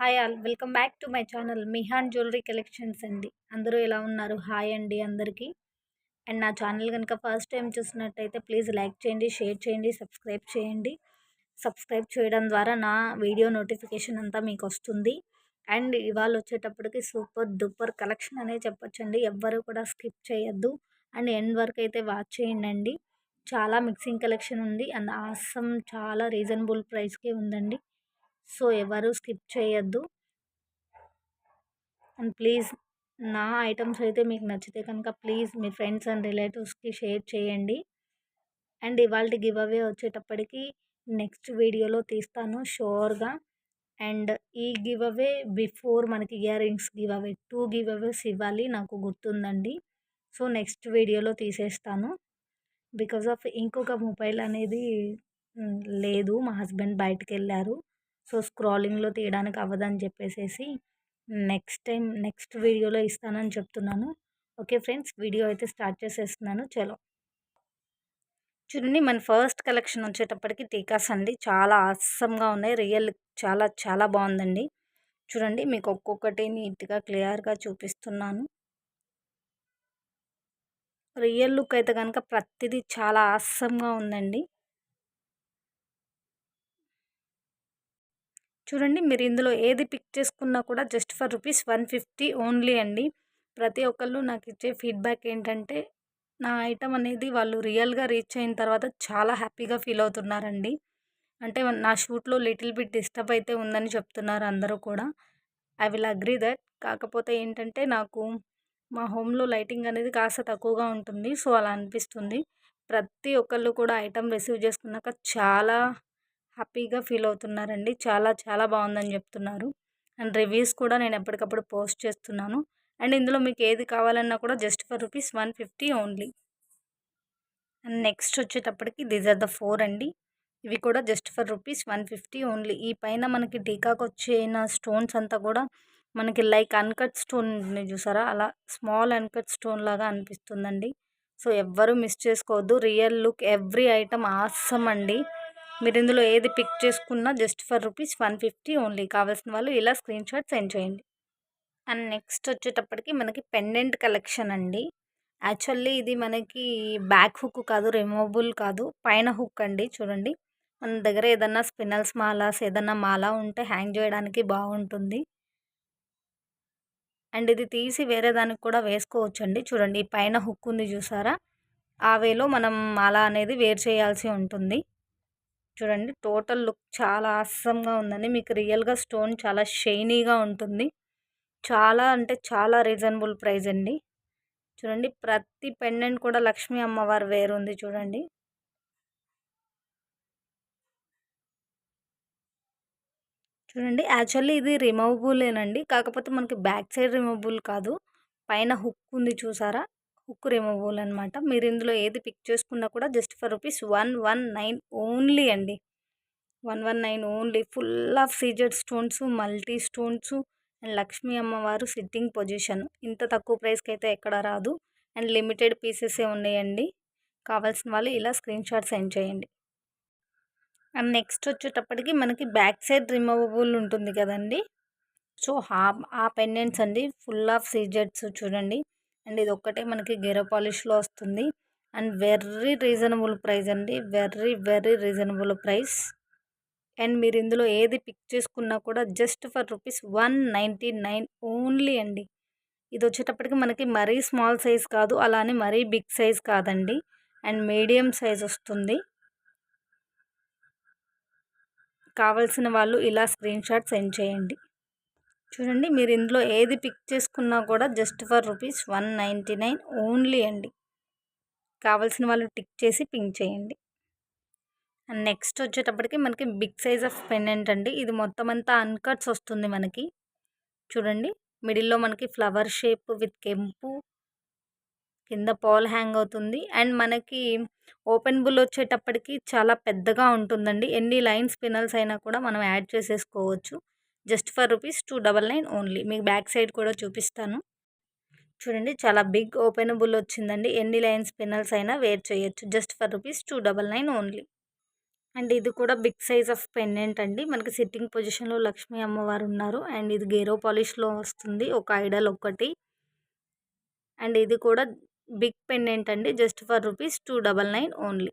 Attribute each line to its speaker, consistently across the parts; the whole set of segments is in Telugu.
Speaker 1: Hi all welcome back to my channel Mihan jewellery collections అండి. అందరూ ఎలా ఉన్నారు? హాయ్ అండి అందరికీ. అండ్ నా ఛానల్ కనుక ఫస్ట్ టైం చూసినట్టయితే ప్లీజ్ లైక్ చేయండి, షేర్ చేయండి, సబ్స్క్రైబ్ చేయండి. సబ్స్క్రైబ్ చేయడం ద్వారా నా వీడియో నోటిఫికేషన్ అంతా మీకు వస్తుంది. అండ్ ఇవాళ వచ్చేటప్పటికి సూపర్ డూపర్ కలెక్షన్ అనే చెప్పొచ్చండి. ఎవ్వరు కూడా స్కిప్ చేయొద్దు అండ్ ఎండ్ వరకు అయితే వాచ్ చేయండి. చాలా మిక్సింగ్ కలెక్షన్ ఉంది అండ్ ఆసమ్ చాలా రీజనబుల్ ప్రైస్కే ఉందండి. సో ఎవరు స్కిప్ చేయొద్దు. అండ్ ప్లీజ్ నా ఐటమ్స్ అయితే మీకు నచ్చితే కనుక ప్లీజ్ మీ ఫ్రెండ్స్ అండ్ రిలేటివ్స్కి షేర్ చేయండి. అండ్ ఇవాళ గివ్ అవే వచ్చేటప్పటికి నెక్స్ట్ వీడియోలో తీస్తాను షూర్గా. అండ్ ఈ గివ్ అవే బిఫోర్ మనకి earrings giveaway 2 giveaways ఇవ్వాలి నాకు గుర్తుందండి. సో నెక్స్ట్ వీడియోలో తీసేస్తాను. బికాజ్ ఆఫ్ ఇంకొక మొబైల్ అనేది లేదు, మా హస్బెండ్ బయటకు వెళ్ళారు. సో స్క్రాలింగ్లో తీయడానికి అవ్వదని చెప్పేసి నెక్స్ట్ వీడియోలో ఇస్తానని చెప్తున్నాను. ఓకే ఫ్రెండ్స్, వీడియో అయితే స్టార్ట్ చేసేస్తున్నాను. చలో చూడండి, మన ఫస్ట్ కలెక్షన్ వచ్చేటప్పటికి టీకాస్ అండి. చాలా ఆసమ్గా ఉన్నాయి. రియల్ చాలా చాలా బాగుందండి. చూడండి, మీకు ఒక్కొక్కటి నీట్గా క్లియర్గా చూపిస్తున్నాను. రియల్ లుక్ అయితే కనుక ప్రతిదీ చాలా ఆసమ్గా ఉందండి. చూడండి, మీరు ఇందులో ఏది పిక్ చేసుకున్నా కూడా జస్ట్ ఫర్ ₹150 ఓన్లీ అండి. ప్రతి ఒక్కళ్ళు నాకు ఇచ్చే ఫీడ్బ్యాక్ ఏంటంటే నా ఐటమ్ అనేది వాళ్ళు రియల్గా రీచ్ అయిన తర్వాత చాలా హ్యాపీగా ఫీల్ అవుతున్నారండి. అంటే నా షూట్లో లిటిల్ బిట్ డిస్టర్బ్ అయితే ఉందని చెప్తున్నారు అందరూ కూడా. I will agree that. కాకపోతే ఏంటంటే నాకు మా హోమ్లో లైటింగ్ అనేది కాస్త తక్కువగా ఉంటుంది. సో అలా అనిపిస్తుంది. ప్రతి ఒక్కళ్ళు కూడా ఐటమ్ రిసీవ్ చేసుకున్నాక చాలా హ్యాపీగా ఫీల్ అవుతున్నారండి. చాలా చాలా బాగుందని చెప్తున్నారు. అండ్ రివ్యూస్ కూడా నేను ఎప్పటికప్పుడు పోస్ట్ చేస్తున్నాను. అండ్ ఇందులో మీకు ఏది కావాలన్నా కూడా just for ₹150 only. And next వచ్చేటప్పటికి దీస్ ఆర్ ద 4 అండి. ఇవి కూడా జస్ట్ ఫర్ ₹150 ఓన్లీ. ఈ పైన మనకి టీకాకు వచ్చిన స్టోన్స్ అంతా కూడా మనకి లైక్ అన్కట్ స్టోన్ చూసారా, అలా స్మాల్ అన్కట్ స్టోన్ లాగా అనిపిస్తుందండి. సో ఎవ్వరూ మిస్ చేసుకోవద్దు. Real look every item awesome అండి. మీరు ఇందులో ఏది పిక్ చేసుకున్నా జస్ట్ ఫర్ ₹150 ఓన్లీ. కావాల్సిన వాళ్ళు ఇలా స్క్రీన్ షాట్ సెండ్ చేయండి. అండ్ నెక్స్ట్ వచ్చేటప్పటికి మనకి పెండెంట్ కలెక్షన్ అండి. యాక్చువల్లీ ఇది మనకి బ్యాక్ హుక్ కాదు, రిమూవబుల్ కాదు, పైన హుక్ అండి. చూడండి, మన దగ్గర ఏదన్నా స్పినల్స్ మాలాస్ ఏదన్నా మాల ఉంటే హ్యాంగ్ చేయడానికి బాగుంటుంది. అండ్ ఇది తీసి వేరే దానికి కూడా వేసుకోవచ్చండి. చూడండి, ఈ పైన హుక్ ఉంది చూసారా, ఆ వేలో మనం మాల అనేది వేర్ చేయాల్సి ఉంటుంది. చూడండి, టోటల్ లుక్ చాలా ఆసమ్గా ఉందండి. మీకు రియల్గా స్టోన్ చాలా షైనీగా ఉంటుంది. చాలా అంటే చాలా రీజనబుల్ ప్రైస్ అండి. చూడండి, ప్రతి పెండెంట్ కూడా లక్ష్మీ అమ్మవారి వేరు ఉంది. చూడండి, చూడండి, యాక్చువల్లీ ఇది రిమూవబులేనండి. కాకపోతే మనకి బ్యాక్ సైడ్ రిమూవబుల్ కాదు, పైన హుక్ ఉంది చూసారా, హుక్ రిమూవబుల్ అనమాట. మీరు ఇందులో ఏది పిక్ చేసుకున్నా కూడా జస్ట్ ఫర్ ₹119 ఓన్లీ అండి. 119 only. Full of CZ stones, multi stones and Lakshmi అమ్మవారు సిట్టింగ్ పొజిషన్. ఇంత తక్కువ ప్రైస్కి అయితే ఎక్కడ రాదు. అండ్ లిమిటెడ్ పీసెసే ఉన్నాయండి. కావాల్సిన వాళ్ళు ఇలా స్క్రీన్ షాట్ సెండ్ చేయండి. అండ్ నెక్స్ట్ వచ్చేటప్పటికి మనకి బ్యాక్ సైడ్ రిమూవబుల్ ఉంటుంది కదండి. సో ఆ పెండెంట్స్ అండి, ఫుల్ ఆఫ్ సీజెడ్స్. చూడండి, అండ్ ఇది ఒక్కటే మనకి గెరో పాలిష్లో వస్తుంది. అండ్ వెరీ రీజనబుల్ ప్రైస్ అండి, very very reasonable price. And మీరు ఇందులో ఏది పిక్ చేసుకున్నా కూడా జస్ట్ ఫర్ ₹199 ఓన్లీ అండి. ఇది వచ్చేటప్పటికి మనకి మరీ స్మాల్ సైజ్ కాదు, అలానే మరీ బిగ్ సైజ్ కాదండి, అండ్ మీడియం సైజ్ వస్తుంది. కావాల్సిన వాళ్ళు ఇలా స్క్రీన్ షాట్ సెండ్ చేయండి. చూడండి, మీరు ఇందులో ఏది పిక్ చేసుకున్నా కూడా జస్ట్ ఫర్ ₹199 ఓన్లీ అండి. కావాల్సిన వాళ్ళు టిక్ చేసి పింక్ చేయండి. అండ్ నెక్స్ట్ వచ్చేటప్పటికి మనకి బిగ్ సైజ్ ఆఫ్ పెండెంట్ అండి. ఇది మొత్తం అంతా అన్కట్స్ వస్తుంది మనకి. చూడండి, మిడిల్లో మనకి ఫ్లవర్ షేప్ విత్ కెంపు, కింద పాల్ హ్యాంగ్ అవుతుంది. అండ్ మనకి ఓపెన్ బుల్ వచ్చేటప్పటికి చాలా పెద్దగా ఉంటుందండి. ఎన్ని లైన్స్ పినల్స్ అయినా కూడా మనం యాడ్ చేసేసుకోవచ్చు. Just for ₹299 only. మీకు బ్యాక్ సైడ్ కూడా చూపిస్తాను. చూడండి, చాలా బిగ్ ఓపెనబుల్ వచ్చిందండి. ఎన్ని లైన్స్ పినల్స్ అయినా వేర్ చేయొచ్చు. Just for ₹299 only. అండ్ ఇది కూడా బిగ్ సైజ్ ఆఫ్ పెండెంట్ అండి. మనకి సిట్టింగ్ పొజిషన్‌లో లక్ష్మీ అమ్మవారు ఉన్నారు. అండ్ ఇది గేరో పాలిష్‌లో వస్తుంది. ఒక ఐడల్ ఒక్కటి. అండ్ ఇది కూడా బిగ్ పెండెంట్ అండి. Just for rupees 299 only.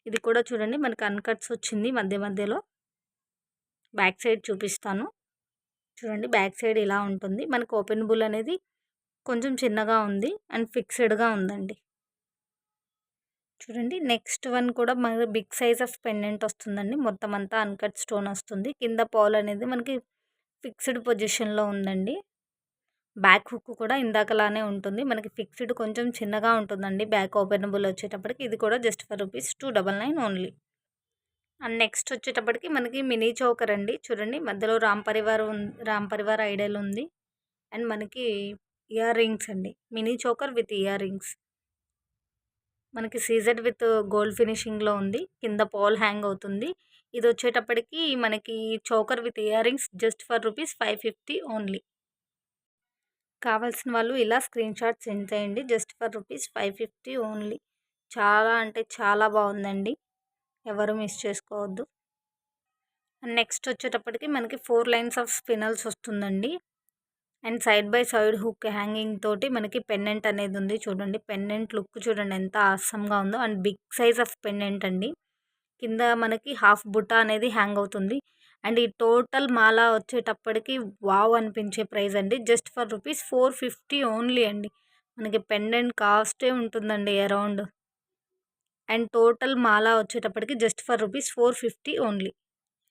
Speaker 1: ఇది కూడా చూడండి మనకి అన్‌కట్స్ వచ్చింది మధ్య మధ్యలో. బ్యాక్ సైడ్ చూపిస్తాను. చూడండి బ్యాక్ సైడ్ ఇలా ఉంటుంది. మనకి ఓపెనబుల్ అనేది కొంచెం చిన్నగా ఉంది అండ్ ఫిక్స్‌డ్‌గా ఉందండి. చూడండి నెక్స్ట్ వన్ కూడా మనకి బిగ్ సైజ్ ఆఫ్ పెండెంట్ వస్తుందండి. మొత్తం అంతా అన్‌కట్ స్టోన్ వస్తుంది. కింద పర్ల్ అనేది మనకి ఫిక్స్డ్ పొజిషన్‌లో ఉందండి. బ్యాక్ హుక్ కూడా ఇందాకలానే ఉంటుంది. మనకి ఫిక్స్డ్ కొంచెం చిన్నగా ఉంటుందండి. బ్యాక్ ఓపెనబుల్ వచ్చేటప్పటికి ఇది కూడా just for rupees 299 only. And next వచ్చేటప్పటికి మనకి మినీ చోకర్ అండి. చూడండి మధ్యలో రామ్ పరివార్ ఐడల్ ఉంది. అండ్ మనకి ఇయర్ రింగ్స్ అండి. Mini choker with ear rings. మనకి సీజెడ్ విత్ గోల్డ్ ఫినిషింగ్‌లో ఉంది. కింద పాల్ హ్యాంగ్ అవుతుంది. ఇదొచ్చేటప్పటికి మనకి choker with earrings just for rupees 550 only. కావాల్సిన వాళ్ళు ఇలా స్క్రీన్ షాట్ సెండ్ చేయండి. Just for rupees 550 only. చాలా అంటే చాలా బాగుందండి. ఎవరు మిస్ చేసుకోవద్దు. నెక్స్ట్ వచ్చేటప్పటికి మనకి 4 లైన్స్ ఆఫ్ స్పినల్స్ వస్తుందండి. And side by side hook hanging తోటి మనకి పెండెంట్ అనేది ఉంది. చూడండి పెండెంట్ లుక్ చూడండి ఎంత ఆసమ్‌గా ఉందో. And big size of pendant అండి. కింద మనకి హాఫ్ బుట్ట అనేది హ్యాంగ్ అవుతుంది. అండ్ ఈ టోటల్ మాల వచ్చేటప్పటికి వావ్ అనిపించే ప్రైస్ అండి. జస్ట్ ఫర్ రూపీస్ 450 ఓన్లీ అండి. మనకి పెండెంట్ కాస్టే ఉంటుందండి అరౌండ్. అండ్ టోటల్ మాల వచ్చేటప్పటికి just for rupees 450 only.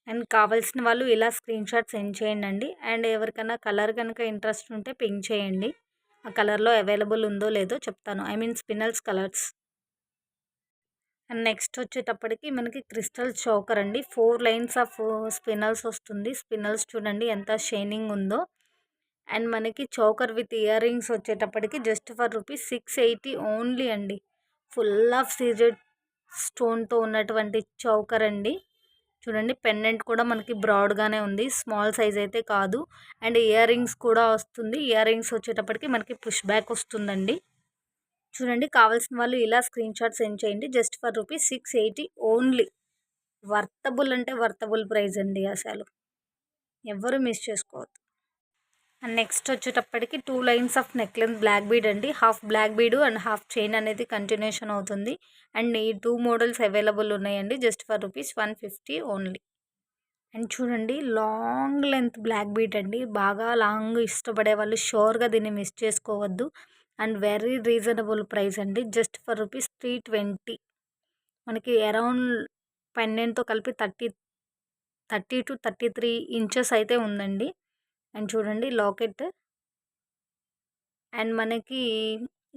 Speaker 1: And కావాల్సిన వాళ్ళు ఇలా స్క్రీన్ షాట్ సెండ్ చేయండి. అండ్ ఎవరికైనా కలర్ కనుక ఇంట్రెస్ట్ ఉంటే పింక్ చేయండి. ఆ కలర్‌లో అవైలబుల్ ఉందో లేదో చెప్తాను. I mean స్పినల్స్ colours. And next వచ్చేటప్పటికి మనకి క్రిస్టల్ చోకర్ అండి. 4 లైన్స్ ఆఫ్ స్పినల్స్ వస్తుంది. స్పినల్స్ చూడండి ఎంత షైనింగ్ ఉందో. అండ్ మనకి చోకర్ విత్ ఇయర్ రింగ్స్ వచ్చేటప్పటికి జస్ట్ ఫర్ రూపీస్ 680 ఓన్లీ అండి. ఫుల్ ఆఫ్ సీజెడ్ స్టోన్‌తో ఉన్నటువంటి చోకర్ అండి. చూడండి పెండెంట్ కూడా మనకి బ్రాడ్‌గానే ఉంది. స్మాల్ సైజ్ అయితే కాదు. అండ్ ఇయర్ రింగ్స్ కూడా వస్తుంది. ఇయర్ రింగ్స్ వచ్చేటప్పటికి మనకి పుష్ బ్యాక్ వస్తుందండి. చూడండి కావాల్సిన వాళ్ళు ఇలా స్క్రీన్ షాట్ సెండ్ చేయండి. Just for rupees 680 only. Worthable అంటే వర్తబుల్ ప్రైస్ అండి అసలు. ఎవ్వరు మిస్ చేసుకోవద్దు. అండ్ నెక్స్ట్ వచ్చేటప్పటికి 2 lines of neck length black bead అండి. Half black bead and half chain అనేది కంటిన్యూషన్ అవుతుంది. అండ్ ఈ 2 మోడల్స్ అవైలబుల్ ఉన్నాయండి. Just for rupees 150 only. And చూడండి లాంగ్ లెంత్ బ్లాక్ బీడ్ అండి. బాగా లాంగ్ ఇష్టపడే వాళ్ళు షూర్‌గా దీన్ని మిస్ చేసుకోవద్దు. అండ్ వెరీ రీజనబుల్ ప్రైస్ అండి. Just for rupees 320. మనకి అరౌండ్ పెండెంట్‌తో కలిపి 30-33 ఇంచెస్ అయితే ఉందండి. అండ్ చూడండి లాకెట్. అండ్ మనకి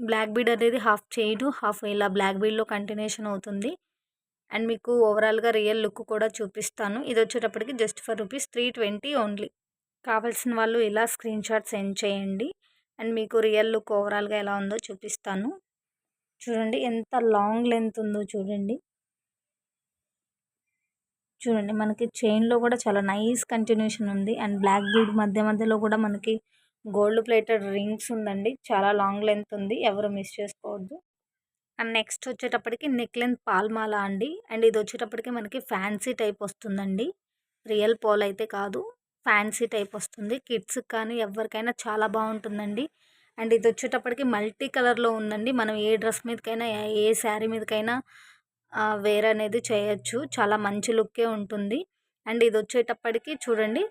Speaker 1: బ్లాక్ బీడ్ అనేది హాఫ్ చైను, హాఫ్ ఇలా బ్లాక్ బీడ్‌లో కంటిన్యూషన్ అవుతుంది. అండ్ మీకు ఓవరాల్‌గా రియల్ లుక్ కూడా చూపిస్తాను. ఇది వచ్చేటప్పటికి జస్ట్ ఫర్ రూపీస్ 320 ఓన్లీ. కావాల్సిన వాళ్ళు ఇలా స్క్రీన్ షాట్ సెండ్ చేయండి. అండ్ మీకు రియల్ లుక్ ఓవరాల్‌గా ఎలా ఉందో చూపిస్తాను. చూడండి ఎంత లాంగ్ లెంత్ ఉందో చూడండి. చూడండి మనకి చైన్‌లో కూడా చాలా నైస్ కంటిన్యూషన్ ఉంది. అండ్ బ్లాక్ బీడ్ మధ్య మధ్యలో కూడా మనకి గోల్డ్ ప్లేటెడ్ రింగ్స్ ఉందండి. చాలా లాంగ్ లెంత్ ఉంది. ఎవరు మిస్ చేసుకోవద్దు. అండ్ నెక్స్ట్ వచ్చేటప్పటికి నెక్ లెంత్ పాల్మాల అండి. అండ్ ఇది వచ్చేటప్పటికి మనకి ఫ్యాన్సీ టైప్ వస్తుందండి. రియల్ పాల్ అయితే కాదు. ఫ్యాన్సీ టైప్ వస్తుంది. కిడ్స్‌కి కానీ ఎవరికైనా చాలా బాగుంటుందండి. అండ్ ఇది వచ్చేటప్పటికి మల్టీ కలర్‌లో ఉందండి. మనం ఏ డ్రెస్ మీదకైనా ఏ శారీ మీదకైనా వేర్ అనేది చేయొచ్చు. చాలా మంచి లుక్కే ఉంటుంది. అండ్ ఇది వచ్చేటప్పటికి చూడండి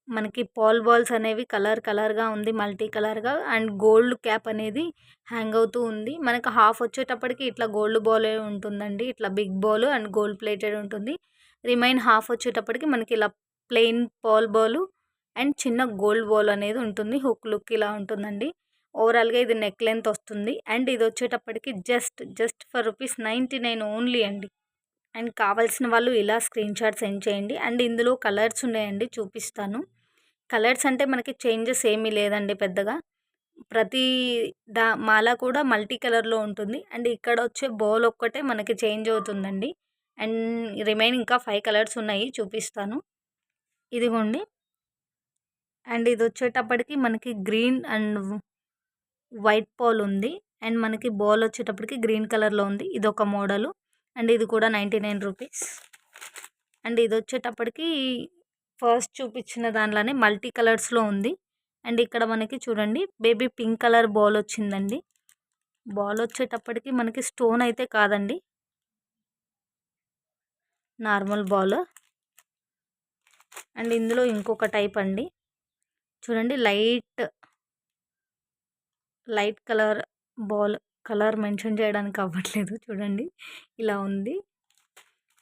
Speaker 1: మనకి పాల్ బాల్స్ అనేవి కలర్‌గా ఉంది. మల్టీ కలర్‌గా అండ్ గోల్డ్ క్యాప్ అనేది హ్యాంగ్ అవుతూ ఉంది. మనకు హాఫ్ వచ్చేటప్పటికి ఇట్లా గోల్డ్ బాలే ఉంటుందండి. ఇట్లా big ball and gold plated ఉంటుంది. రిమైన్ హాఫ్ వచ్చేటప్పటికి మనకి ఇలా ప్లెయిన్ పాల్ బాల్ అండ్ చిన్న గోల్డ్ బాల్ అనేది ఉంటుంది. హుక్ లుక్ ఇలా ఉంటుందండి. ఓవరాల్‌గా ఇది నెక్ లెంత్ వస్తుంది. అండ్ ఇది వచ్చేటప్పటికి జస్ట్ ఫర్ రూపీస్ 99 ఓన్లీ అండి. అండ్ కావాల్సిన వాళ్ళు ఇలా స్క్రీన్ షాట్ సెండ్ చేయండి. అండ్ ఇందులో కలర్స్ ఉన్నాయండి చూపిస్తాను. కలర్స్ అంటే మనకి చేంజెస్ ఏమీ లేదండి పెద్దగా. ప్రతి మాల కూడా మల్టీ కలర్‌లో ఉంటుంది. అండ్ ఇక్కడ వచ్చే బౌల్ ఒక్కటే మనకి చేంజ్ అవుతుందండి. అండ్ రిమైనింగ్ ఇంకా 5 కలర్స్ ఉన్నాయి చూపిస్తాను. ఇదిగోండి. అండ్ ఇది వచ్చేటప్పటికి మనకి గ్రీన్ అండ్ వైట్ బాల్ ఉంది. అండ్ మనకి బాల్ వచ్చేటప్పటికి గ్రీన్ కలర్‌లో ఉంది. ఇదొక మోడలు. అండ్ ఇది కూడా 99 రూపీస్. అండ్ ఇది వచ్చేటప్పటికి ఫస్ట్ చూపించిన దానిలోనే మల్టీ కలర్స్లో ఉంది. అండ్ ఇక్కడ మనకి చూడండి బేబీ పింక్ కలర్ బాల్ వచ్చిందండి. బాల్ వచ్చేటప్పటికి మనకి స్టోన్ అయితే కాదండి, నార్మల్ బాల్. అండ్ ఇందులో ఇంకొక టైప్ అండి, చూడండి light colour ball. Colour mention చేయడానికి అవ్వట్లేదు, చూడండి ఇలా ఉంది.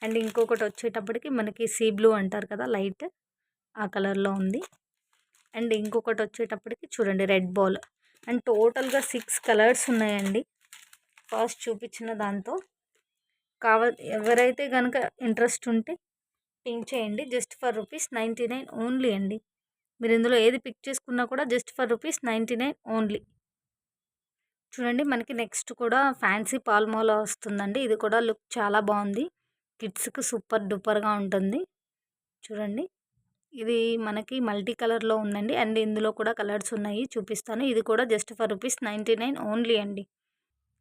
Speaker 1: అండ్ ఇంకొకటి వచ్చేటప్పటికి మనకి సీ బ్లూ అంటారు కదా, లైట్ ఆ కలర్లో ఉంది. అండ్ ఇంకొకటి వచ్చేటప్పటికి చూడండి రెడ్ బాల్. అండ్ టోటల్గా 6 కలర్స్ ఉన్నాయండి ఫస్ట్ చూపించిన దాంతో. ఎవరైతే కనుక ఇంట్రెస్ట్ ఉంటే పింక్ చేయండి. జస్ట్ ఫర్ ₹99 ఓన్లీ అండి. మీరు ఇందులో ఏది పిక్ చేసుకున్నా కూడా జస్ట్ ఫర్ ₹99 ఓన్లీ. చూడండి మనకి నెక్స్ట్ కూడా ఫ్యాన్సీ పాల్మోలో వస్తుందండి. ఇది కూడా లుక్ చాలా బాగుంది, కిడ్స్కి సూపర్ డూపర్గా ఉంటుంది. చూడండి ఇది మనకి మల్టీ కలర్లో ఉందండి. అండ్ ఇందులో కూడా కలర్స్ ఉన్నాయి, చూపిస్తాను. ఇది కూడా జస్ట్ ఫర్ ₹99 ఓన్లీ అండి.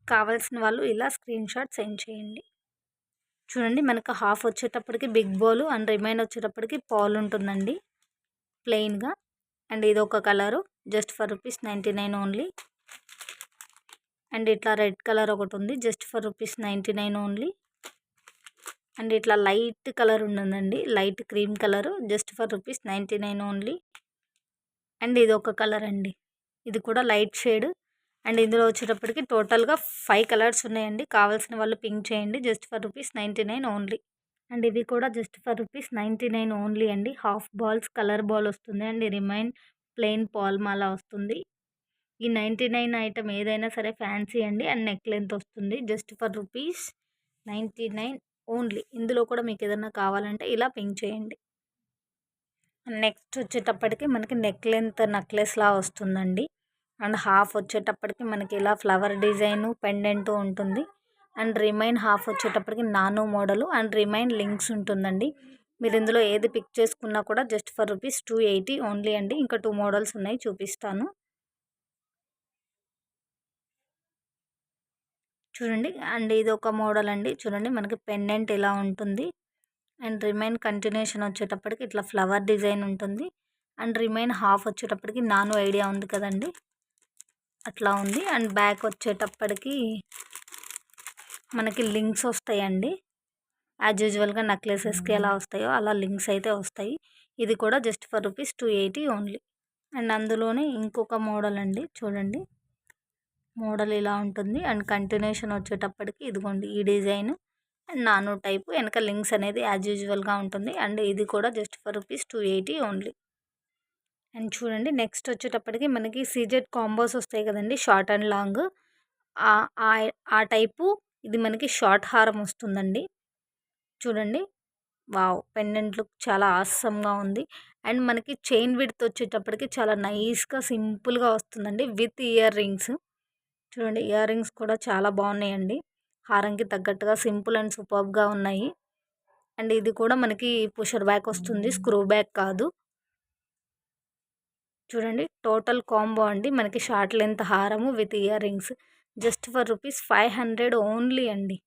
Speaker 1: కావాల్సిన వాళ్ళు ఇలా స్క్రీన్ షాట్ సెండ్ చేయండి. చూడండి మనకు హాఫ్ వచ్చేటప్పటికి బిగ్ బాల్ అండ్ రిమైన్ వచ్చేటప్పటికి పాల్ ఉంటుందండి ప్లెయిన్గా. అండ్ ఇది ఒక colour just for ₹99 only. And ఇట్లా రెడ్ కలర్ ఒకటి ఉంది జస్ట్ ఫర్ ₹99 ఓన్లీ. అండ్ ఇట్లా లైట్ కలర్ ఉంటుందండి, light cream colour just for ₹99 only. And ఇది ఒక కలర్ అండి, ఇది కూడా లైట్ షేడ్. అండ్ ఇందులో వచ్చేటప్పటికి టోటల్గా 5 కలర్స్ ఉన్నాయండి. కావాల్సిన వాళ్ళు పింక్ చేయండి జస్ట్ ఫర్ ₹99 ఓన్లీ. అండ్ ఇవి కూడా జస్ట్ ఫర్ ₹99 ఓన్లీ అండి. హాఫ్ బాల్స్ కలర్ బాల్ వస్తుంది అండ్ రిమైన్ ప్లెయిన్ పాల్మాలా వస్తుంది. ఈ 99 ఐటమ్ ఏదైనా సరే ఫ్యాన్సీ అండి. అండ్ నెక్ లెంత్ వస్తుంది జస్ట్ ఫర్ ₹99 ఓన్లీ. ఇందులో కూడా మీకు ఏదైనా కావాలంటే ఇలా పింక్ చేయండి. నెక్స్ట్ వచ్చేటప్పటికి మనకి నెక్ లెంత్ నెక్లెస్లా వస్తుందండి. అండ్ హాఫ్ వచ్చేటప్పటికి మనకి ఇలా ఫ్లవర్ డిజైను పెండెంట్ ఉంటుంది. అండ్ రిమైన్ హాఫ్ వచ్చేటప్పటికి nano model and remain links ఉంటుందండి. మీరు ఇందులో ఏది పిక్ చేసుకున్నా కూడా జస్ట్ ఫర్ ₹280 ఓన్లీ అండి. ఇంకా 2 మోడల్స్ ఉన్నాయి, చూపిస్తాను. చూడండి అండ్ ఇది ఒక మోడల్ అండి. చూడండి మనకి పెండెంట్ ఇలా ఉంటుంది. అండ్ రిమైన్ కంటిన్యూషన్ వచ్చేటప్పటికి ఇట్లా ఫ్లవర్ డిజైన్ ఉంటుంది. అండ్ రిమైన్ హాఫ్ వచ్చేటప్పటికి నాను ఐడియా ఉంది కదండి, అట్లా ఉంది. అండ్ బ్యాక్ వచ్చేటప్పటికి మనకి లింక్స్ వస్తాయండి. యాజ్ యూజువల్గా నెక్లెసెస్కి ఎలా వస్తాయో అలా లింక్స్ అయితే వస్తాయి. ఇది కూడా జస్ట్ ఫర్ ₹280 ఓన్లీ. అండ్ అందులోనే ఇంకొక మోడల్ అండి, చూడండి మోడల్ ఇలా ఉంటుంది. అండ్ కంటిన్యూషన్ వచ్చేటప్పటికి ఇదిగోండి ఈ డిజైన్ అండ్ నానో టైపు, వెనక లింక్స్ అనేది యాజ్ యూజువల్గా ఉంటుంది. అండ్ ఇది కూడా జస్ట్ ఫర్ ₹280 ఓన్లీ. అండ్ చూడండి నెక్స్ట్ వచ్చేటప్పటికి మనకి సీజెడ్ కాంబోస్ వస్తాయి కదండి, షార్ట్ అండ్ లాంగ్. ఆ టైపు ఇది మనకి షార్ట్ హారం వస్తుందండి. చూడండి వావ్, పెండెంట్ లుక్ చాలా ఆసమ్గా ఉంది. అండ్ మనకి చైన్ విడ్త్ వచ్చేటప్పటికి చాలా నైస్గా సింపుల్గా వస్తుందండి విత్ ఇయర్ రింగ్స్. చూడండి ఇయర్ రింగ్స్ కూడా చాలా బాగున్నాయండి, హారంకి తగ్గట్టుగా సింపుల్ అండ్ సూపర్బ్గా ఉన్నాయి. అండ్ ఇది కూడా మనకి పుషర్ బ్యాక్ వస్తుంది, స్క్రూ బ్యాక్ కాదు. చూడండి టోటల్ కాంబో అండి, మనకి షార్ట్ లెంత్ హారము with earrings just for ₹500 only అండి.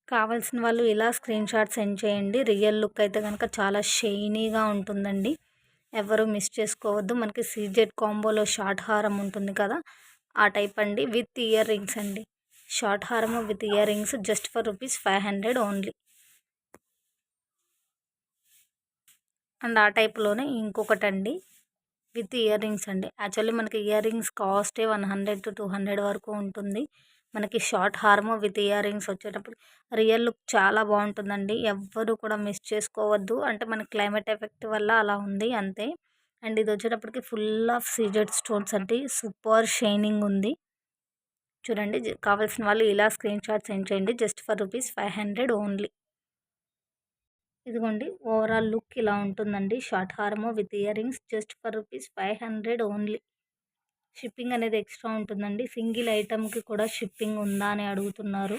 Speaker 1: కావాల్సిన వాళ్ళు ఇలా స్క్రీన్ షాట్ సెండ్ చేయండి. రియల్ లుక్ అయితే కనుక చాలా షైనీగా ఉంటుందండి, ఎవరు మిస్ చేసుకోవద్దు. మనకి సీజెడ్ కాంబోలో షార్ట్ హారం ఉంటుంది కదా, ఆ టైప్ అండి విత్ ఇయర్ రింగ్స్ అండి. షార్ట్ హారము with earrings just for ₹500 only. And ఆ టైప్లోనే ఇంకొకటి అండి విత్ ఇయర్ రింగ్స్ అండి. యాక్చువల్లీ మనకి ఇయర్ రింగ్స్ కాస్టే 100 to 200 వరకు ఉంటుంది. మనకి షార్ట్ హార్మ్ విత్ ఇయర్ రింగ్స్ వచ్చేటప్పుడు రియల్ లుక్ చాలా బాగుంటుందండి, ఎవ్వరు కూడా మిస్ చేసుకోవద్దు. అంటే మనకి క్లైమేట్ ఎఫెక్ట్ వల్ల అలా ఉంది అంతే. అండ్ ఇది వచ్చేటప్పటికి ఫుల్ ఆఫ్ సీజెడ్ స్టోన్స్ అంటే సూపర్ షైనింగ్ ఉంది. చూడండి కావాల్సిన వాళ్ళు ఇలా స్క్రీన్ షాట్ సెండ్ చేయండి జస్ట్ ఫర్ ₹500 ఓన్లీ. ఇదిగోండి ఓవరాల్ లుక్ ఇలా ఉంటుందండి, షార్ట్ హారము with earrings just for ₹500 only. Shipping అనేది ఎక్స్ట్రా ఉంటుందండి. సింగిల్ ఐటమ్కి కూడా షిప్పింగ్ ఉందా అని అడుగుతున్నారు.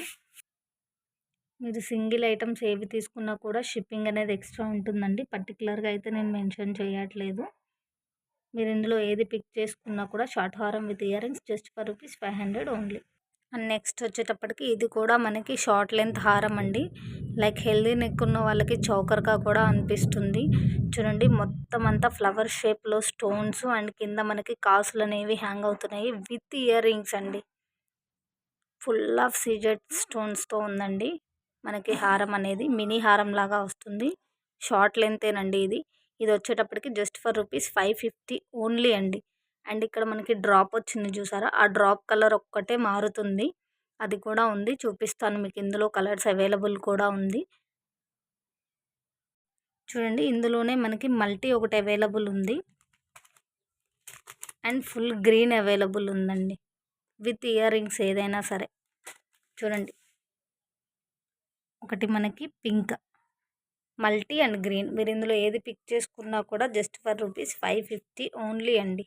Speaker 1: మీరు సింగిల్ ఐటమ్స్ ఏవి తీసుకున్నా కూడా షిప్పింగ్ అనేది ఎక్స్ట్రా ఉంటుందండి. పర్టికులర్గా అయితే నేను మెన్షన్ చేయట్లేదు. మీరు ఇందులో ఏది పిక్ చేసుకున్నా కూడా షార్ట్ హారం with earrings just for ₹500 only. And next వచ్చేటప్పటికి ఇది కూడా మనకి షార్ట్ లెంత్ హారం అండి. లైక్ హెల్దీ నెక్ ఉన్న వాళ్ళకి చౌకర్గా కూడా అనిపిస్తుంది. చూడండి మొత్తం అంతా ఫ్లవర్ షేప్లో స్టోన్స్ అండ్ కింద మనకి కాసులు అనేవి హ్యాంగ్ అవుతున్నాయి విత్ ఇయర్ రింగ్స్ అండి. ఫుల్ ఆఫ్ సీజెడ్ స్టోన్స్తో ఉందండి మనకి హారం అనేది. మినీ హారం లాగా వస్తుంది. షార్ట్ లెంతేనండి ఇది. ఇది వచ్చేటప్పటికి జస్ట్ ఫర్ రూపీస్ 550 ఓన్లీ అండి. అండ్ ఇక్కడ మనకి డ్రాప్ వచ్చింది చూసారా, ఆ డ్రాప్ కలర్ ఒక్కటే మారుతుంది. అది కూడా ఉంది, చూపిస్తాను మీకు. ఇందులో కలర్స్ అవైలబుల్ కూడా ఉంది. చూడండి ఇందులోనే మనకి మల్టీ ఒకటి అవైలబుల్ ఉంది అండ్ ఫుల్ గ్రీన్ అవైలబుల్ ఉందండి విత్ ఇయర్ రింగ్స్ ఏదైనా సరే. చూడండి ఒకటి మనకి పింక్, మల్టీ అండ్ గ్రీన్. మీరు ఇందులో ఏది పిక్ చేసుకున్నా కూడా జస్ట్ ఫర్ రూపీస్ 550 ఓన్లీ అండి.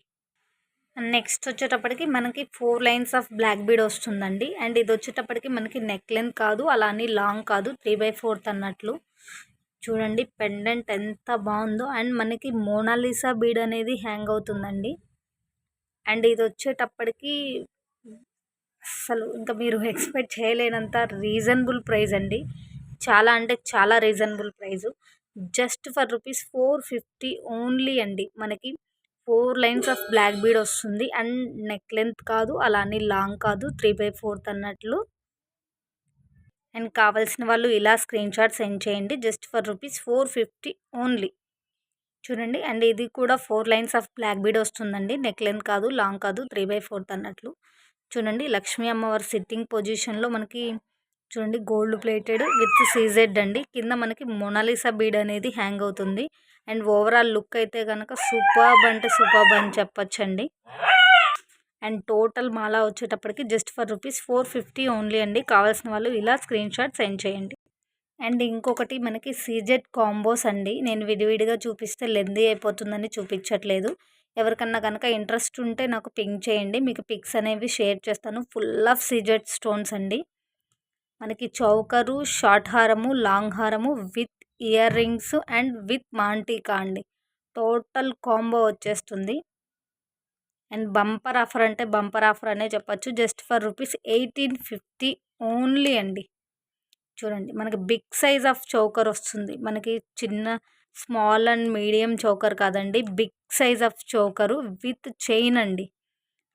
Speaker 1: నెక్స్ట్ వచ్చేటప్పటికి మనకి 4 లైన్స్ ఆఫ్ బ్లాక్ బీడ్ వస్తుందండి. అండ్ ఇది వచ్చేటప్పటికి మనకి నెక్ లెంత్ కాదు, అలా అని లాంగ్ కాదు, 3/4 అన్నట్లు. చూడండి పెండెంట్ ఎంత బాగుందో. అండ్ మనకి మోనాలిసా బీడ్ అనేది హ్యాంగ్ అవుతుందండి. అండ్ ఇది వచ్చేటప్పటికి అసలు ఇంకా మీరు ఎక్స్పెక్ట్ చేయలేనంత రీజనబుల్ ప్రైస్ అండి. చాలా అంటే చాలా reasonable price. Just for rupees 450 only అండి. మనకి 4 లైన్స్ ఆఫ్ బ్లాక్ బీడ్ వస్తుంది. అండ్ నెక్ లెంత్ కాదు, అలా అని లాంగ్ కాదు, 3/4 అన్నట్లు. అండ్ కావాల్సిన వాళ్ళు ఇలా స్క్రీన్ షాట్ సెండ్ చేయండి. Just for rupees 450 only. చూడండి అండ్ ఇది కూడా 4 లైన్స్ ఆఫ్ బ్లాక్ బీడ్ వస్తుందండి. నెక్ లెంత్ కాదు, లాంగ్ కాదు, 3/4 అన్నట్లు. చూడండి లక్ష్మీ అమ్మవారి సిట్టింగ్ పొజిషన్లో మనకి చూడండి గోల్డ్ ప్లేటెడ్ విత్ సీజెడ్ అండి. కింద మనకి మోనాలిసా బీడ్ అనేది హ్యాంగ్ అవుతుంది. అండ్ ఓవరాల్ లుక్ అయితే కనుక సూపర్బ్ అంటే సూపర్బ్ అని చెప్పచ్చండి. అండ్ టోటల్ మాల వచ్చేటప్పటికి జస్ట్ ఫర్ రూపీస్ 450 ఓన్లీ అండి. కావాల్సిన వాళ్ళు ఇలా స్క్రీన్ షాట్ సెండ్ చేయండి. అండ్ ఇంకొకటి మనకి సీజెడ్ కాంబోస్ అండి. నేను విడివిడిగా చూపిస్తే లెందీ అయిపోతుందని చూపించట్లేదు. ఎవరికన్నా కనుక ఇంట్రెస్ట్ ఉంటే నాకు పింక్ చేయండి, మీకు పిక్స్ అనేవి షేర్ చేస్తాను. ఫుల్ ఆఫ్ సీజెడ్ స్టోన్స్ అండి. మనకి చౌకరు, షార్ట్ హారము, లాంగ్ హారము with earrings and with మాంటికా అండి. టోటల్ కాంబో వచ్చేస్తుంది. అండ్ బంపర్ ఆఫర్ అంటే బంపర్ ఆఫర్ అనే చెప్పచ్చు. జస్ట్ ఫర్ రూపీస్ 1850 ఓన్లీ అండి. చూడండి మనకి బిగ్ సైజ్ ఆఫ్ చౌకర్ వస్తుంది. మనకి చిన్న స్మాల్ అండ్ మీడియం చౌకర్ కాదండి, big size of choker with chain అండి.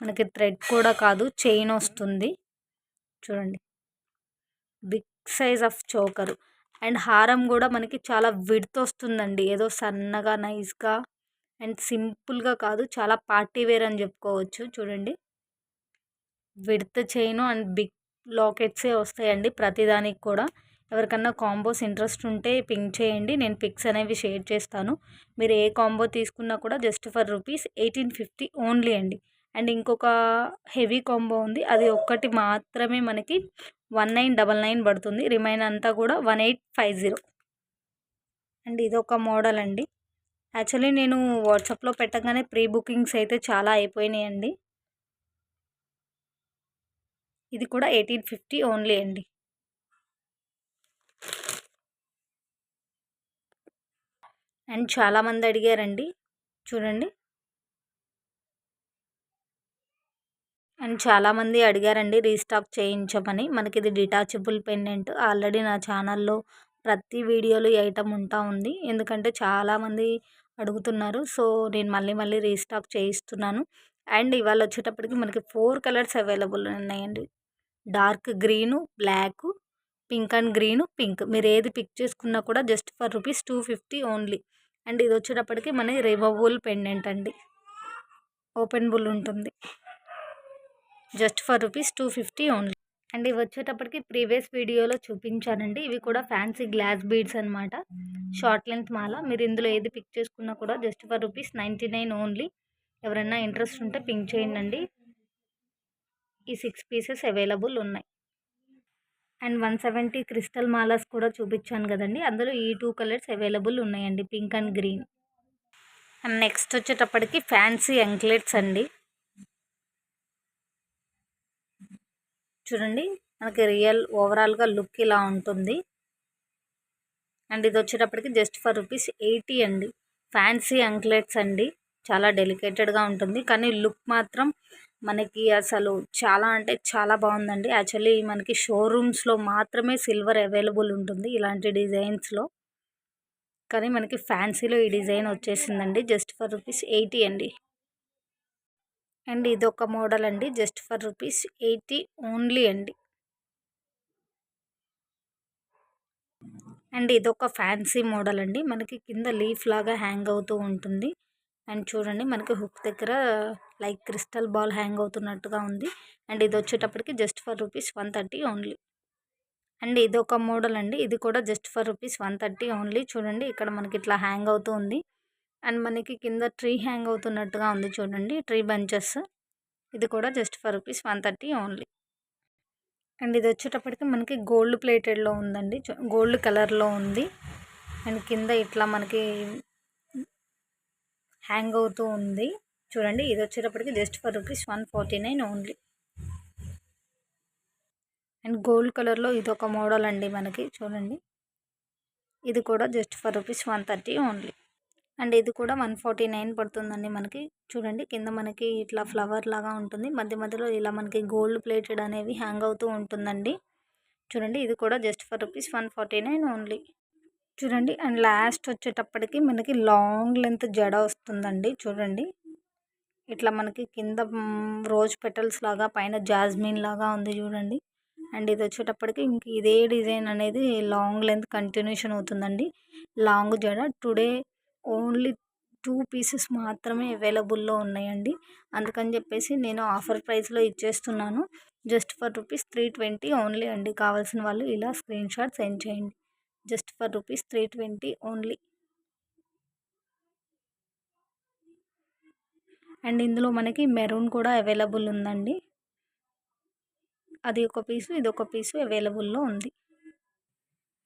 Speaker 1: మనకి థ్రెడ్ కూడా కాదు, చైన్ వస్తుంది. చూడండి big size of choker. And హారం కూడా మనకి చాలా విడ్త్ వస్తుందండి. ఏదో సన్నగా నైస్గా అండ్ సింపుల్గా కాదు, చాలా పార్టీ వేర్ అని చెప్పుకోవచ్చు. చూడండి విడ్త్ చైన్ అండ్ బిగ్ లాకెట్సే వస్తాయండి ప్రతిదానికి కూడా. ఎవరికన్నా కాంబోస్ ఇంట్రెస్ట్ ఉంటే పింక్ చేయండి, నేను పిక్స్ అనేవి షేర్ చేస్తాను. మీరు ఏ కాంబో తీసుకున్నా కూడా జస్ట్ ఫర్ రూపీస్ 1850 ఓన్లీ అండి. అండ్ ఇంకొక హెవీ కాంబో ఉంది, అది ఒక్కటి మాత్రమే మనకి 1999 పడుతుంది. రిమైన్ అంతా కూడా 1850. అండ్ ఇదొక మోడల్ అండి. యాక్చువల్లీ నేను వాట్సాప్లో పెట్టగానే ప్రీ బుకింగ్స్ అయితే చాలా అయిపోయినాయండి. ఇది కూడా 1850 ఓన్లీ అండి. అండ్ చాలామంది అడిగారండి. చూడండి అండ్ చాలామంది అడిగారండి రీస్టాక్ చేయించమని. మనకి ఇది డిటాచబుల్ పెండెంట్. ఆల్రెడీ నా ఛానల్లో ప్రతి వీడియోలో ఈ ఐటమ్ ఉంటా ఉంది, ఎందుకంటే చాలామంది అడుగుతున్నారు. సో నేను మళ్ళీ రీస్టాక్ చేయిస్తున్నాను. అండ్ ఇవాళ వచ్చేటప్పటికి మనకి 4 కలర్స్ అవైలబుల్ ఉన్నాయండి. Dark green, black, pink and green, pink. మీరు ఏది పిక్ చేసుకున్నా కూడా just for rupees 250 only. And ఇది వచ్చేటప్పటికి మన రిమూవబుల్ పెండెంట్ అండి, ఓపెన్ బుల్ ఉంటుంది. Just for rupees 250 only. And ఇవి వచ్చేటప్పటికి ప్రీవియస్ వీడియోలో చూపించానండి. ఇవి కూడా ఫ్యాన్సీ గ్లాస్ బీడ్స్ అనమాట, షార్ట్ లెంత్ మాల. మీరు ఇందులో ఏది పిక్ చేసుకున్నా కూడా జస్ట్ ఫర్ రూపీస్ 99 ఓన్లీ. ఎవరైనా ఇంట్రెస్ట్ ఉంటే పింక్ చేయండి. ఈ 6 పీసెస్ అవైలబుల్ ఉన్నాయి. అండ్ 170 క్రిస్టల్ మాలాస్ కూడా చూపించాను కదండి, అందులో ఈ 2 కలర్స్ అవైలబుల్ ఉన్నాయండి, pink and green. And next వచ్చేటప్పటికి ఫ్యాన్సీ యాంక్లెట్స్ అండి. చూడండి మనకి రియల్ ఓవరాల్గా లుక్ ఇలా ఉంటుంది. అండ్ ఇది వచ్చేటప్పటికి జస్ట్ ఫర్ రూపీస్ 80 అండి. ఫ్యాన్సీ యాంక్లెట్స్ అండి, చాలా డెలికేటెడ్గా ఉంటుంది, కానీ లుక్ మాత్రం మనకి అసలు చాలా అంటే చాలా బాగుందండి. యాక్చువల్లీ మనకి షోరూమ్స్లో మాత్రమే సిల్వర్ అవైలబుల్ ఉంటుంది ఇలాంటి డిజైన్స్లో. కానీ మనకి ఫ్యాన్సీలో ఈ డిజైన్ వచ్చేసిందండి జస్ట్ ఫర్ రూపీస్ 80 అండి. అండ్ ఇదొక మోడల్ అండి జస్ట్ ఫర్ రూపీస్ 80 ఓన్లీ అండి. అండ్ ఇదొక ఫ్యాన్సీ మోడల్ అండి. మనకి కింద లీఫ్ లాగా హ్యాంగ్ అవుతూ ఉంటుంది. అండ్ చూడండి మనకి హుక్ దగ్గర లైక్ క్రిస్టల్ బాల్ హ్యాంగ్ అవుతున్నట్టుగా ఉంది. అండ్ ఇది వచ్చేటప్పటికి just for rupees 130 only. And ఇదొక మోడల్ అండి. ఇది కూడా జస్ట్ ఫర్ రూపీస్ 130 ఓన్లీ. చూడండి ఇక్కడ మనకి ఇట్లా హ్యాంగ్ అవుతూ ఉంది. అండ్ మనకి కింద ట్రీ హ్యాంగ్ అవుతున్నట్టుగా ఉంది చూడండి, ట్రీ బంచెస్. ఇది కూడా just for rupees 130 only. And ఇది వచ్చేటప్పటికి మనకి గోల్డ్ ప్లేటెడ్లో ఉందండి, గోల్డ్ కలర్లో ఉంది. అండ్ కింద ఇట్లా మనకి హ్యాంగ్ అవుతూ ఉంది చూడండి. ఇది వచ్చేటప్పటికి just for rupees 149 only. And gold కలర్లో ఇదొక మోడల్ అండి మనకి చూడండి. ఇది కూడా just for rupees 130 only. And ఇది కూడా 149 పడుతుందండి మనకి. చూడండి కింద మనకి ఇట్లా ఫ్లవర్ లాగా ఉంటుంది, మధ్య మధ్యలో ఇలా మనకి గోల్డ్ ప్లేటెడ్ అనేవి హ్యాంగ్ అవుతూ ఉంటుందండి. చూడండి ఇది కూడా జస్ట్ ఫర్ రూపీస్ 149 ఓన్లీ. చూడండి అండ్ లాస్ట్ వచ్చేటప్పటికి మనకి లాంగ్ లెంత్ జడ వస్తుందండి. చూడండి ఇట్లా మనకి కింద రోజ్ పెటల్స్ లాగా, పైన జాస్మిన్ లాగా ఉంది చూడండి. అండ్ ఇది వచ్చేటప్పటికి ఇంక ఇదే డిజైన్ అనేది లాంగ్ లెంత్ కంటిన్యూషన్ అవుతుందండి. లాంగ్ జడ టుడే ఓన్లీ 2 పీసెస్ మాత్రమే అవైలబుల్లో ఉన్నాయండి. అందుకని చెప్పేసి నేను ఆఫర్ ప్రైస్లో ఇచ్చేస్తున్నాను జస్ట్ ఫర్ రూపీస్ 320 ఓన్లీ అండి. కావాల్సిన వాళ్ళు ఇలా స్క్రీన్ షాట్ సెండ్ చేయండి just for rupees 320 only. And ఇందులో మనకి మెరూన్ కూడా అవైలబుల్ ఉందండి. అది ఒక పీసు, ఇది ఒక పీసు అవైలబుల్లో ఉంది.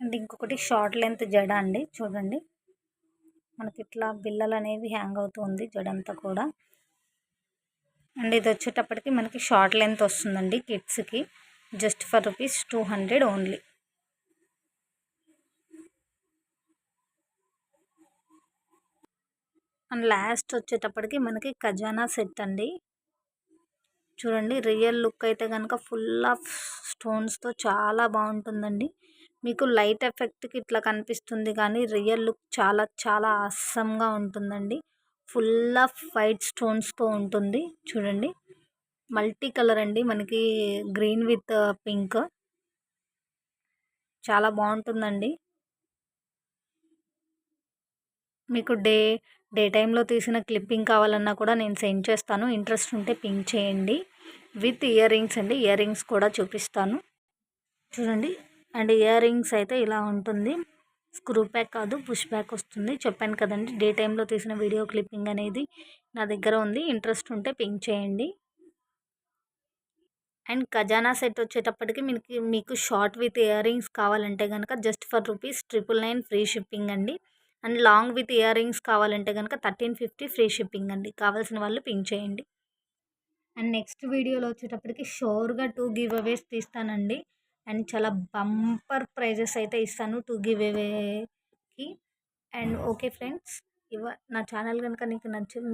Speaker 1: అండ్ ఇంకొకటి షార్ట్ లెంత్ జడ అండి. చూడండి మనకి ఇట్లా బిల్లలు అనేవి హ్యాంగ్ అవుతూ ఉంది జడంతా కూడా. అండ్ ఇది వచ్చేటప్పటికి మనకి షార్ట్ లెంత్ వస్తుందండి కిడ్స్కి just for rupees 200 only. And last వచ్చేటప్పటికి మనకి ఖజానా సెట్ అండి. చూడండి రియల్ లుక్ అయితే కనుక ఫుల్ ఆఫ్ స్టోన్స్తో చాలా బాగుంటుందండి. మీకు లైట్ ఎఫెక్ట్కి ఇట్లా కనిపిస్తుంది కానీ రియల్ లుక్ చాలా చాలా అస్సంగా ఉంటుందండి. ఫుల్ ఆఫ్ వైట్ స్టోన్స్తో ఉంటుంది. చూడండి మల్టీ కలర్ అండి, మనకి గ్రీన్ విత్ పింక్, చాలా బాగుంటుందండి. మీకు డే టైంలో తీసిన క్లిప్పింగ్ కావాలన్నా కూడా నేను సెండ్ చేస్తాను. ఇంట్రెస్ట్ ఉంటే పింక్ చేయండి. విత్ ఇయర్ రింగ్స్ అండి, ఇయర్ రింగ్స్ కూడా చూపిస్తాను చూడండి. అండ్ ఇయర్ రింగ్స్ అయితే ఇలా ఉంటుంది, స్క్రూ బ్యాక్ కాదు పుష్ బ్యాక్ వస్తుంది. చెప్పాను కదండి డే టైంలో తీసిన వీడియో క్లిప్పింగ్ అనేది నా దగ్గర ఉంది. ఇంట్రెస్ట్ ఉంటే పింక్ చేయండి. అండ్ ఖజానా సెట్ వచ్చేటప్పటికి మీకు షార్ట్ విత్ ఇయర్ రింగ్స్ కావాలంటే కనుక just for rupees 999 free shipping అండి. And long with earrings కావాలంటే కనుక 1350 ఫ్రీ షిప్పింగ్ అండి. కావాల్సిన వాళ్ళు పింక్ చేయండి. అండ్ నెక్స్ట్ వీడియోలో వచ్చేటప్పటికి షోర్గా 2 గివ్ అవేస్ తీస్తానండి. అండ్ చాలా బంపర్ ప్రైజెస్ అయితే ఇస్తాను 2 గివ్ అవేకి. అండ్ ఓకే ఫ్రెండ్స్, నా ఛానల్ కనుక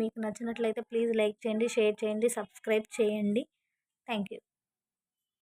Speaker 1: మీకు నచ్చినట్లయితే ప్లీజ్ లైక్ చేయండి, షేర్ చేయండి, సబ్స్క్రైబ్ చేయండి. Thank you.